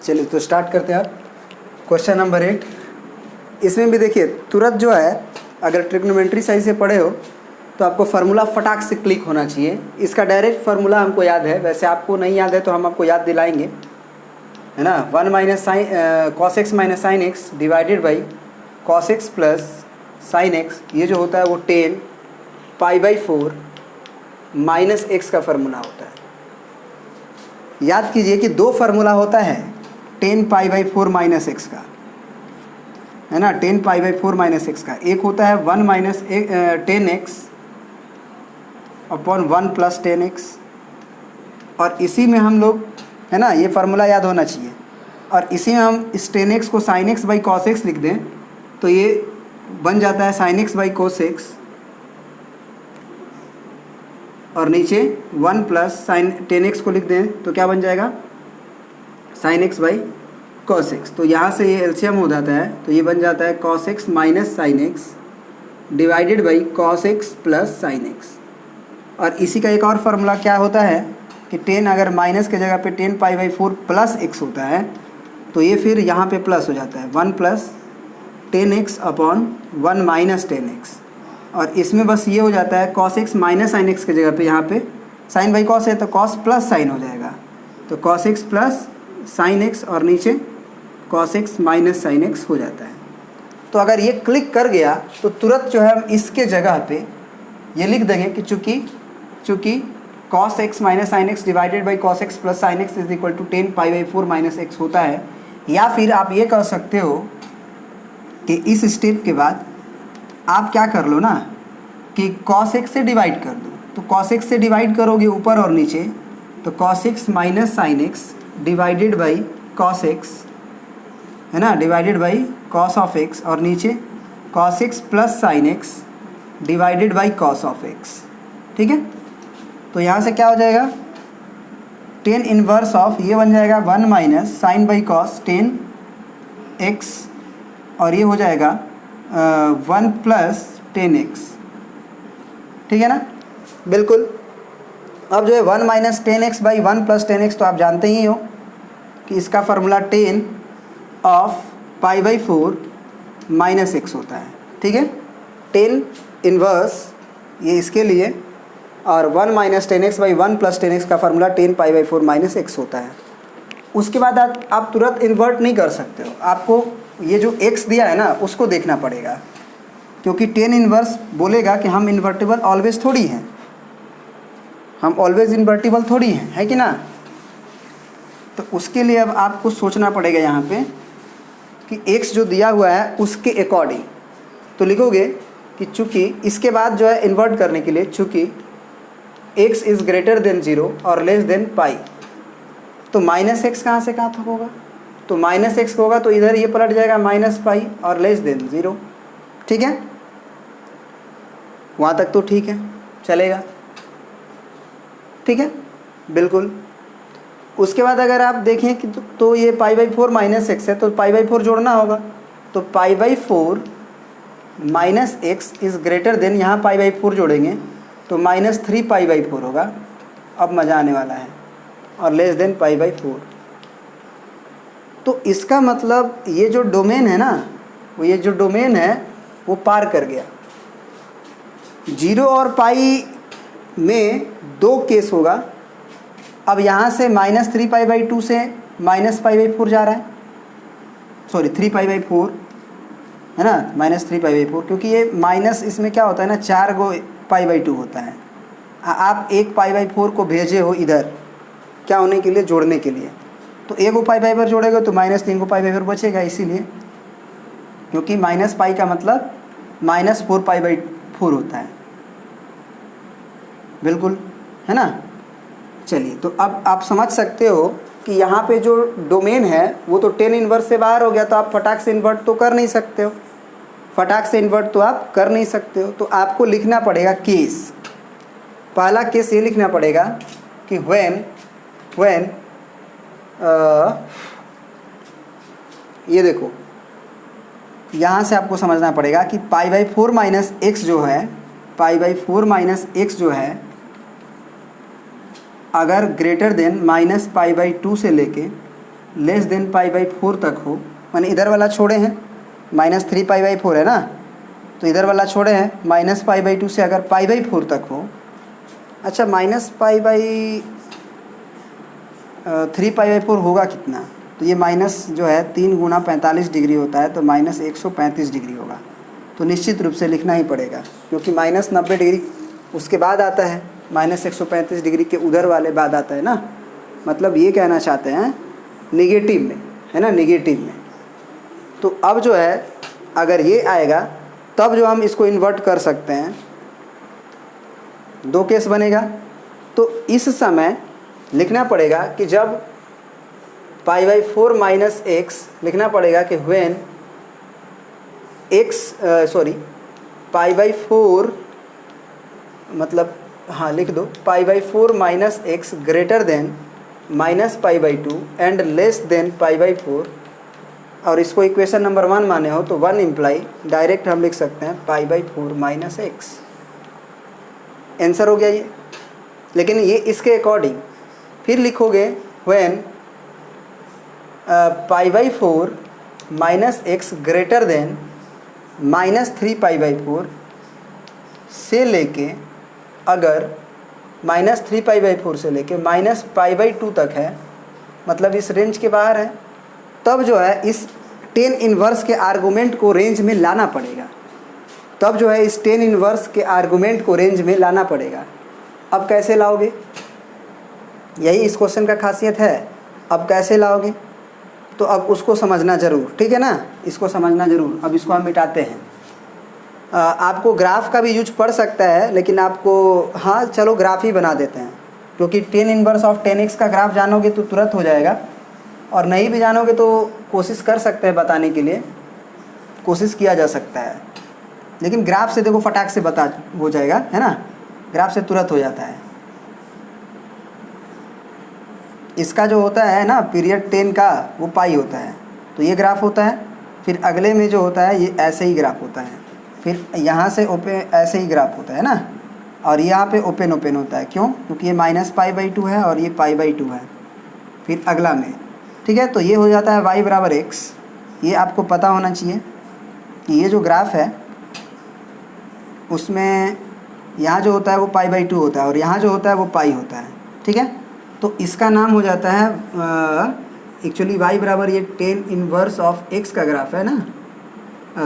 चलिए तो स्टार्ट करते हैं आप। क्वेश्चन नंबर 8, इसमें भी देखिए तुरंत जो है, अगर ट्रिग्नोमेट्री सही से पढ़े हो तो आपको फार्मूला फटाक से क्लिक होना चाहिए। इसका डायरेक्ट फार्मूला हमको याद है, वैसे आपको नहीं याद है तो हम आपको याद दिलाएंगे, है ना। 1 minus cos x minus sine x divided by cos x plus sine x, ये जो होता है वो 10 π/4 माइनस एक्स का फार्मूला होता है। याद कीजिए कि दो फार्मूला होता है 10 π/4 माइनस एक्स का, है ना, 10 π/4 माइनस एक्स का। एक होता है 1 minus 10x upon 1 plus 10x, और इसी में हम लोग, है ना, ये फार्मूला याद होना चाहिए। और इसी में हम इस 10x को sin x by cos x लिख दें तो ये बन जाता है sin x by cos x, और नीचे 1 प्लस sin 10x को लिख दें तो क्या बन जाएगा, sin x by cos x। तो यहाँ से ये एलसीएम हो जाता है तो ये बन जाता है cos x minus sin x divided by cos x plus sin x। और इसी का एक और फार्मूला क्या होता है कि 10 अगर माइनस के जगह पे 10 π/4 प्लस x होता है तो ये फिर यहाँ पे प्लस हो जाता है 1 plus 10x upon 1 minus 10x। और इसमें बस ये हो जाता है cos x minus sin x के जगह पे यहाँ पे sin बाई cos है तो cos प्लस sin हो जाएगा, तो cos x plus sin x और नीचे cos x minus sin x हो जाता है। तो अगर ये क्लिक कर गया तो तुरंत जो है हम इसके जगह पे ये लिख देंगे कि चूँकि cos x minus sin x divided by cos x plus sin x is equal to 10 π/4 minus x होता है। या फिर आप ये कह सकते हो कि इस स्टेप के बाद आप क्या कर लो ना कि cos x से डिवाइड कर दो। तो cos x से डिवाइड करोगे ऊपर और नीचे तो cos x minus sin x divided by cos x, है ना, divided by cos of x, और नीचे cos x plus sin x divided by cos of x। ठीक है, तो यहाँ से क्या हो जाएगा, 10 इनवर्स ऑफ ये बन जाएगा 1 minus sign by cos 10x, और ये हो जाएगा 1 प्लस 10x। ठीक है ना, बिल्कुल। अब जो है 1 minus 10x by 1 plus 10x तो आप जानते ही हो कि इसका फार्मूला 10 ऑफ π/4 माइनस x होता है। ठीक है, 10 इनवर्स ये इसके लिए, और 1 minus 10x by 1 plus 10x का फार्मूला 10 π/4 माइनस x होता है। उसके बाद आप तुरंत इन्वर्ट नहीं कर सकते हो, आपको ये जो x दिया है ना उसको देखना पड़ेगा, क्योंकि 10 इन्वर्स बोलेगा कि हम इन्वर्टिबल ऑलवेज थोड़ी हैं, हम ऑलवेज इन्वर्टिबल थोड़ी हैं, है कि ना। तो उसके लिए अब आपको सोचना पड़ेगा यहाँ पे कि x जो दिया हुआ है उसके अकॉर्डिंग तो लिखोगे कि चूँकि इसके बाद जो है इन्वर्ट करने के लिए, चूँकि x इज़ ग्रेटर देन 0 और लेस देन पाई, तो माइनस एक्स कहाँ से कहाँ तक होगा, तो माइनस एक्स होगा तो इधर ये पलट जाएगा माइनस पाई और लेस देन 0। ठीक है, वहाँ तक तो ठीक है, चलेगा। ठीक है, बिल्कुल। उसके बाद अगर आप देखें कि तो ये π/4 माइनस एक्स है तो π/4 जोड़ना होगा, तो π/4 minus x is greater than, यहाँ π/4 जोड़ेंगे तो माइनस 3 π/4 होगा। अब मज़ा आने वाला है, और लेस देन π/4। तो इसका मतलब ये जो डोमेन है ना, ये जो डोमेन है वो पार कर गया। 0 और पाई में 2 केस होगा। अब यहाँ से माइनस 3 π/2 से माइनस π/4 जा रहा है, सॉरी 3 π/4, है ना, माइनस 3 π/4, क्योंकि ये माइनस इसमें क्या होता है ना, 4 गो π/2 होता है। आप एक π/4 को भेजे हो इधर क्या होने के लिए, जोड़ने के लिए, तो एक को π/4 जोड़ेगा तो माइनस 3 को π/4 बचेगा, इसीलिए, क्योंकि माइनस पाई का मतलब माइनस 4 π/4 होता है। बिल्कुल, है ना। चलिए, तो अब आप समझ सकते हो कि यहाँ पे जो डोमेन है वो तो 10 इन्वर्स से बाहर हो गया, तो आप फटाक से इन्वर्ट तो कर नहीं सकते हो, फटाक से इन्वर्ट तो आप कर नहीं सकते हो। तो आपको लिखना पड़ेगा केस। पहला केस ये लिखना पड़ेगा कि व्हेन ये देखो यहाँ से आपको समझना पड़ेगा कि π/4 माइनस एक्स जो है, π/4 माइनस एक्स जो है अगर ग्रेटर देन -π/2 से लेके लेस देन π/4 तक हो, माने इधर वाला छोड़े हैं -3π/4 है ना, तो इधर वाला छोड़े हैं -π/2 से अगर π/4 तक हो, अच्छा -3π/4 होगा कितना, तो ये माइनस जो है 3 गुना 45 डिग्री होता है, तो -135 डिग्री होगा। तो निश्चित रूप से लिखना ही पड़ेगा, क्योंकि -90 डिग्री उसके बाद आता है, -135 डिग्री के उधर वाले बाद आता है ना, मतलब ये कहना चाहते हैं निगेटिव में, है ना, निगेटिव में। तो अब जो है अगर ये आएगा तब जो हम इसको इन्वर्ट कर सकते हैं, 2 केस बनेगा। तो इस समय लिखना पड़ेगा कि जब π/4 माइनस एक्स, लिखना पड़ेगा कि व्हेन π/4 मतलब हाँ लिख दो, π/4 minus x greater than -π/2 and less than π/4, और इसको इक्वेशन नंबर 1 माने हो तो 1 इम्प्लाई डायरेक्ट हम लिख सकते हैं π/4 माइनस एक्स। आंसर हो गया ये। लेकिन ये इसके अकॉर्डिंग फिर लिखोगे when π/4 minus x greater than -3π/4 से लेके, अगर -3π/4 से लेके -π/2 तक है, मतलब इस रेंज के बाहर है, तब जो है इस टेन इन्वर्स के आर्गूमेंट को रेंज में लाना पड़ेगा। तब जो है इस टेन इन्वर्स के आर्गूमेंट को रेंज में लाना पड़ेगा। अब कैसे लाओगे, यही इस क्वेश्चन का खासियत है। अब कैसे लाओगे, तो अब उसको समझना ज़रूर, ठीक है ना, इसको समझना ज़रूर। अब इसको हम मिटाते हैं। आपको ग्राफ का भी यूज पड़ सकता है, लेकिन आपको हाँ चलो ग्राफ ही बना देते हैं, क्योंकि टेन इनवर्स ऑफ 10x का ग्राफ जानोगे तो तुरंत हो जाएगा, और नहीं भी जानोगे तो कोशिश कर सकते हैं बताने के लिए, कोशिश किया जा सकता है। लेकिन ग्राफ से देखो फटाक से बता हो जाएगा, है ना, ग्राफ से तुरंत हो जाता है। इसका जो होता है ना पीरियड 10 का, वो पाई होता है, तो ये ग्राफ होता है। फिर अगले में जो होता है ये ऐसे ही ग्राफ होता है, फिर यहाँ से ओपन ऐसे ही ग्राफ होता है ना, और यहाँ पे ओपन ओपन होता है। क्यों, क्योंकि ये -π/2 है और ये π/2 है। फिर अगला में, ठीक है, तो ये हो जाता है y बराबर x। ये आपको पता होना चाहिए कि ये जो ग्राफ है उसमें यहाँ जो होता है वो π/2 होता है, और यहाँ जो होता है वो पाई होता है, ठीक है। तो इसका नाम हो जाता है एक्चुअली y बराबर ये 10 इनवर्स ऑफ x का ग्राफ है ना,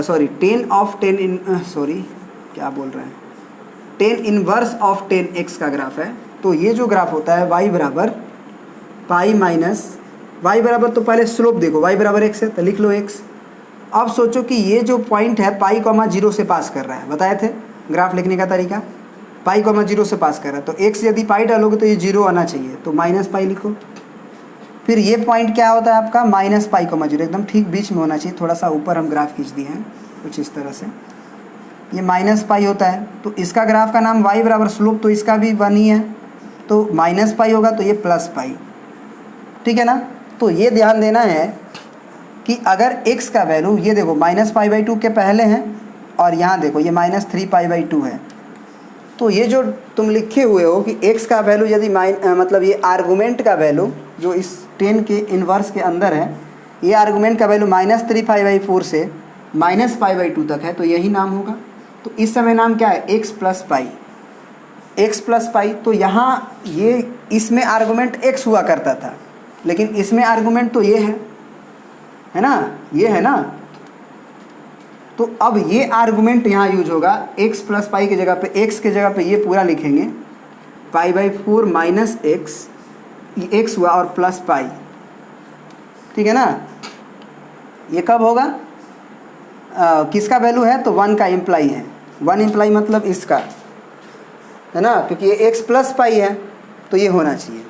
सॉरी 10 इनवर्स ऑफ 10x का ग्राफ है। तो ये जो ग्राफ होता है y बराबर पाई माइनस, y बराबर, तो पहले स्लोप देखो, y बराबर x है तो लिख लो x। अब सोचो कि ये जो पॉइंट है π,0 से पास कर रहा है, बताए थे ग्राफ लिखने का तरीका, π,0 से पास कर रहा है, तो x यदि पाई डालोगे तो ये 0 आना चाहिए, तो -π लिखो। फिर ये पॉइंट क्या होता है आपका -π,0, एकदम ठीक बीच में होना चाहिए। थोड़ा सा ऊपर हम ग्राफ खींच दिए हैं कुछ इस तरह से, ये -π होता है। तो इसका ग्राफ का नाम y बराबर स्लोप, तो इसका भी 1 ही है, तो -π होगा, तो ये +π, ठीक है ना। तो ये ध्यान देना है कि अगर x का वैल्यू, ये देखो -π/2 के पहले हैं, और यहाँ देखो ये -3π/2 है, तो ये जो तुम लिखे हुए हो कि x का वैल्यू यदि मतलब ये आर्गूमेंट का वैल्यू जो इस 10 के इन्वर्स के अंदर है, ये आर्गूमेंट का वैल्यू -3π/4 से -π/2 तक है, तो यही नाम होगा। तो इस समय नाम क्या है, x + π, x + π। तो यहाँ ये इसमें आर्गूमेंट x हुआ करता था, लेकिन इसमें आर्गूमेंट तो ये है ना, ये है ना। तो अब ये आर्गूमेंट यहाँ यूज होगा, x + π की जगह पे, x के जगह पे ये पूरा लिखेंगे π/4 माइनस x, ये x हुआ और +π, ठीक है ना। ये कब होगा, किसका वैल्यू है, तो 1 का इम्प्लाई है, 1 इम्प्लाई मतलब इसका, है ना, क्योंकि ये x + π है, तो ये होना चाहिए।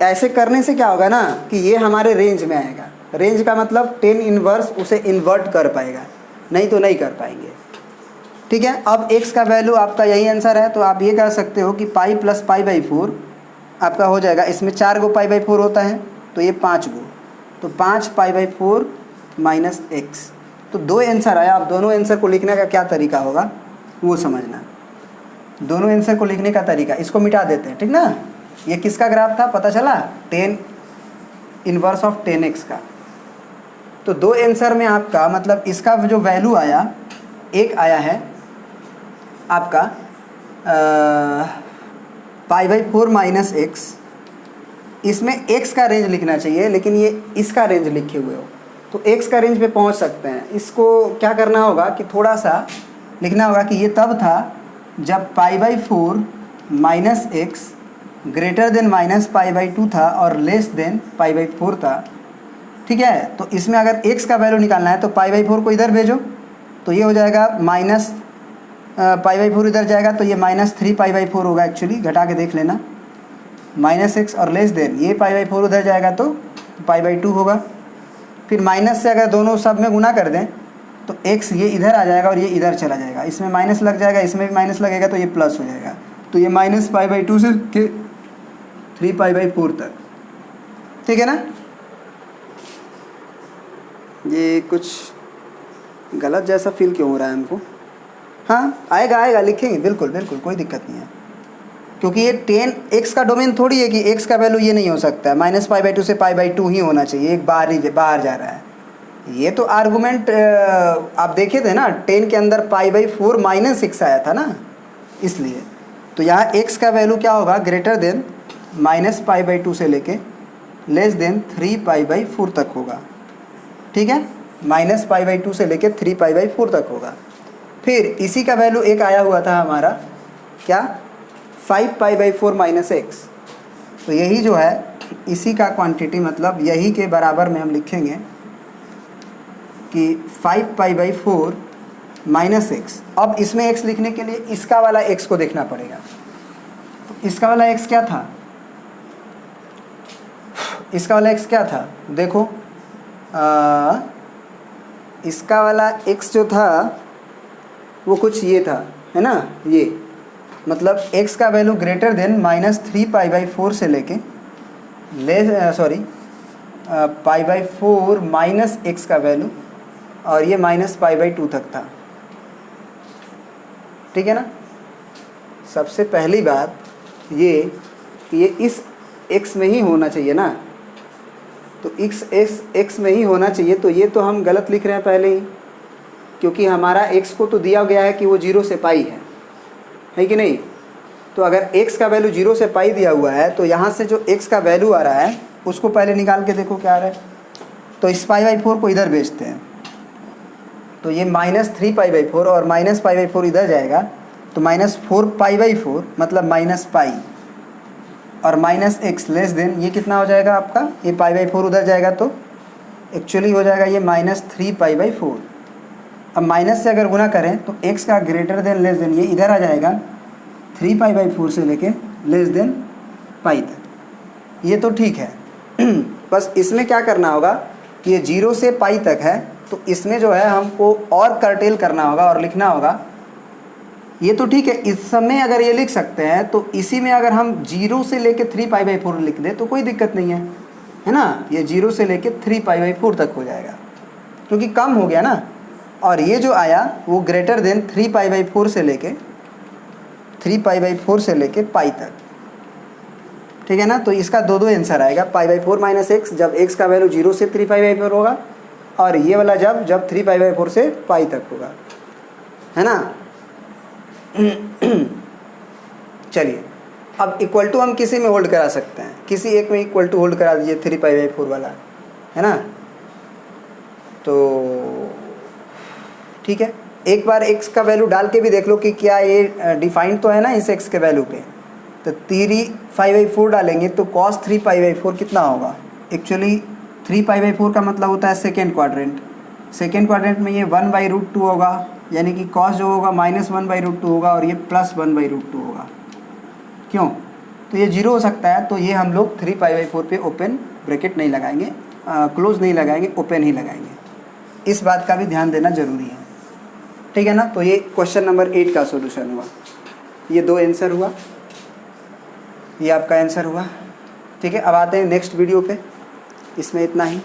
ऐसे करने से क्या होगा ना कि ये हमारे रेंज में आएगा। रेंज का मतलब 10 इनवर्स उसे इन्वर्ट कर पाएगा, नहीं तो नहीं कर पाएंगे, ठीक है। अब x का वैल्यू आपका यही आंसर है, तो आप ये कह सकते हो कि π + π/4 आपका हो जाएगा। इसमें 4 गो π/4 होता है, तो ये 5 गो, तो 5 π/4 माइनस x। तो 2 आंसर आया। अब दोनों आंसर को लिखने का क्या तरीका होगा वो समझना, दोनों आंसर को लिखने का तरीका। इसको मिटा देते हैं, ठीक ना। ये किसका ग्राफ था पता चला, 10 इन्वर्स ऑफ 10x का। तो दो आंसर में आपका मतलब इसका जो वैल्यू आया, एक आया है आपका π/4 माइनस एक्स, इसमें x का रेंज लिखना चाहिए लेकिन ये इसका रेंज लिखे हुए हो, तो x का रेंज पे पहुंच सकते हैं। इसको क्या करना होगा कि थोड़ा सा लिखना होगा कि ये तब था जब π/4 माइनस एक्स ग्रेटर देन -π/2 था और लेस देन π/4 था। ठीक है, तो इसमें अगर x का वैल्यू निकालना है तो π/4 को इधर भेजो, तो ये हो जाएगा माइनस π/4 इधर जाएगा तो ये -3π/4 होगा। एक्चुअली घटा के देख लेना, -x और लेस देन ये π/4 उधर जाएगा तो π/2 होगा। फिर माइनस से अगर दोनों सब में गुना कर दें तो x ये इधर आ जाएगा और ये इधर चला जाएगा, इसमें माइनस लग जाएगा, इसमें भी माइनस लगेगा तो ये प्लस हो जाएगा। तो ये -π/2 से 3π/4 तक। ठीक है ना, ये कुछ गलत जैसा फील क्यों हो रहा है हमको? हाँ आएगा लिखेंगे, बिल्कुल बिल्कुल कोई दिक्कत नहीं है, क्योंकि ये 10x का डोमेन थोड़ी है कि x का वैल्यू ये नहीं हो सकता है, -π/2 से π/2 ही होना चाहिए, एक बाहर जा रहा है। ये तो आर्गूमेंट आप देखे थे ना, 10 के अंदर π/4 माइनस 6 आया था ना, इसलिए। तो यहाँ x का वैल्यू क्या होगा, ग्रेटर देन -π/2 से लेके लेस देन 3π/4 तक होगा। ठीक है, -π/2 से लेके 3π/4 तक होगा। फिर इसी का वैल्यू एक आया हुआ था हमारा क्या, 5π/4 माइनस एक्स। तो यही जो है इसी का क्वांटिटी, मतलब यही के बराबर में हम लिखेंगे कि 5π/4 माइनस एक्स। अब इसमें x लिखने के लिए इसका वाला x को देखना पड़ेगा। तो इसका वाला x क्या था, इसका वाला x क्या था, देखो इसका वाला x जो था वो कुछ ये था, है ना, ये मतलब x का वैल्यू ग्रेटर देन -3π/4 से लेके π/4 माइनस x का वैल्यू, और ये -π/2 तक था। ठीक है ना। सबसे पहली बात ये कि ये इस x में ही होना चाहिए ना, तो x में ही होना चाहिए, तो ये तो हम गलत लिख रहे हैं पहले ही, क्योंकि हमारा x को तो दिया गया है कि वो 0 से पाई है कि नहीं। तो अगर x का वैल्यू 0 से पाई दिया हुआ है तो यहाँ से जो x का वैल्यू आ रहा है उसको पहले निकाल के देखो क्या आ रहा है। तो इस π/4 को इधर भेजते हैं, तो ये -3π/4 और -π/4 इधर जाएगा तो -4π/4 मतलब -π और -x लेस देन ये कितना हो जाएगा आपका, ये π/4 उधर जाएगा तो एक्चुअली हो जाएगा ये -3π/4। अब माइनस से अगर गुना करें तो x का ग्रेटर देन लेस देन ये इधर आ जाएगा 3π/4 से लेके लेस देन पाई तक। ये तो ठीक है बस इसमें क्या करना होगा कि ये 0 से पाई तक है, तो इसमें जो है हमको और कर्टेल करना होगा और लिखना होगा। ये तो ठीक है, इस समय अगर ये लिख सकते हैं तो इसी में अगर हम 0 से लेके 3π/4 लिख दें तो कोई दिक्कत नहीं है ना। ये 0 से लेके 3π/4 तक हो जाएगा क्योंकि कम हो गया ना, और ये जो आया वो ग्रेटर देन 3π/4 से लेके पाई तक। ठीक है ना। तो इसका दो आंसर आएगा, π/4 माइनस एक्स जब x का वैल्यू 0 से 3π/4 होगा, और ये वाला जब 3π/4 से पाई तक होगा, है ना। चलिए अब इक्वल टू हम किसी में होल्ड करा सकते हैं, किसी एक में इक्वल टू होल्ड करा दीजिए 3π/4 वाला, है ना। तो ठीक है, एक बार x का वैल्यू डाल के भी देख लो कि क्या ये डिफाइंड तो है ना इस x के वैल्यू पे। तो 3π/4 डालेंगे तो cos 3π/4 कितना होगा, एक्चुअली 3π/4 का मतलब होता है सेकेंड क्वाड्रेंट। सेकेंड क्वाड्रेंट में ये 1/√2 होगा, यानी कि cos जो होगा -1/√2 होगा और ये +1/√2 होगा। क्यों, तो ये 0 हो सकता है, तो ये हम लोग 3π/4 पे ओपन ब्रैकेट नहीं लगाएंगे, क्लोज नहीं लगाएंगे, ओपन ही लगाएंगे। इस बात का भी ध्यान देना ज़रूरी है। ठीक है ना। तो ये क्वेश्चन नंबर 8 का सॉल्यूशन हुआ, ये दो आंसर हुआ, ये आपका आंसर हुआ। ठीक है, अब आते हैं नेक्स्ट वीडियो पे, इसमें इतना ही।